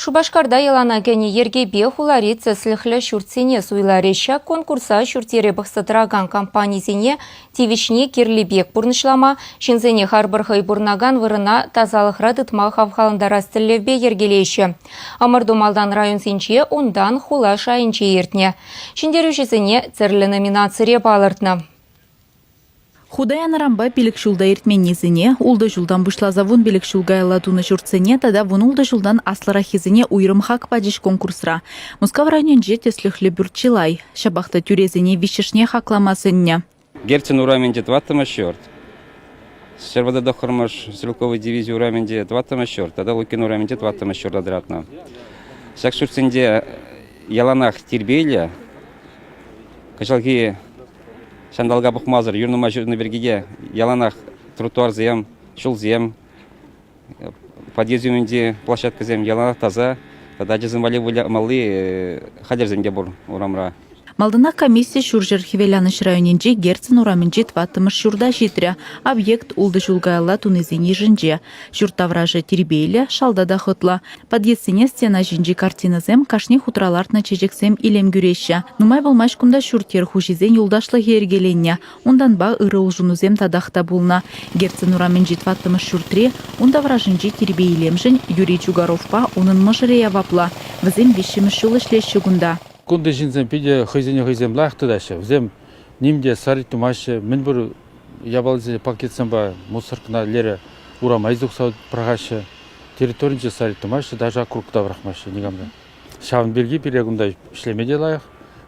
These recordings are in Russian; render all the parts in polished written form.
Шубашкарда ялана гәне ергебе хулари цесліхлі шүртсене суйлареща конкурса шүртері бұқсытыраган компаниясене тивишне керлебек бұрнышлама, шынзене харбырхай бұрнаган вырына тазалықра дытма хавхалындара стіллевбе ергелейші. Амырдумалдан район сенче ондан хула шайынче ертне. Шындерушесіне церлі номинацире балыртны. Худая нарамба пилік шулда ертменнезіне, улды жылдан бұшлаза вон пилік шулга айладуны жүртсене, тада вон улды жылдан аслара хезіне уйрым хак падиш конкурсра. Москва районен жетесліхлі бүртчилай. Шабақта түрезіне вишешне хакламасынне. Герцен ураменде 2 счет. Сервада дохармаш стрелковой дивизии ураменде 2 счет. Тада лукин ураменде 2 счет адратно. Сак шурценде яланах тербейлі, качалки Шандалга бұқмазыр, юрнума жүрні бергеге яланақ тротуар зем, шул зем, подъезд площадка зем, яланақ таза, тада жезім вали малы хадер земге бұр урамра. Малдына комиссия шуржер хивеляныш районенже Герцен ураменже 20 шурда житря, объект улды жулгайла тунезен ежінже. Шуртавражы тербейлі, шалдада хытла. Подъездсене стена жинжи картиназем кашне хутралартна чежексем илем гюреші. Нумай болмаш кунда шуртер хужизен юлдашлы ергеленне. Ондан ба ыры улжунузем тадақта булна. Герцен ураменже 20 шуртре, онда вражынжи тербейлемжін Юрий Чугаровпа онын мыжырея вапла. Візем бешімі шулы шлеші гунда. Кунда жинзем пиде хызем лахты дашы. Взем нимде сарит тумашы. Мен бір ябалзе пакетсем ба мусоркна лері урам айзук сауд прагашы. Территоринже сарит тумашы, даже округта врахмашы негамда. Шавын берги перегунда шлемеде лайық.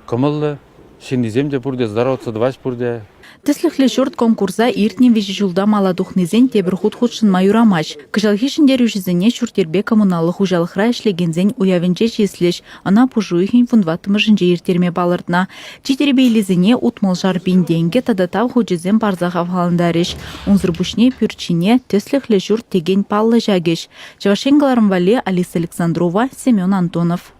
Кымылы, шиннеземде бұрде, здороваться дваш бұрде. Тесліхлі жұрт конкурса иртнен вежі жылда маладухнезен тебір худхудшын майурамаш. Кыжалхишіндер үшізіне шүртербе коммуналық ұжалықра ішлегензен уявенже жеслеш, ана пұжуихин фундватымы жынже ертерме балырдна. Читербейлізіне утмал жар бенденге тадатав худжезен барзақ авхалындарыш. Унзыр бұшне пүрчине тесліхлі жұрт теген паллы жагеш. Чавашенгаларым вале Алиса Александрова, Семен Антонов.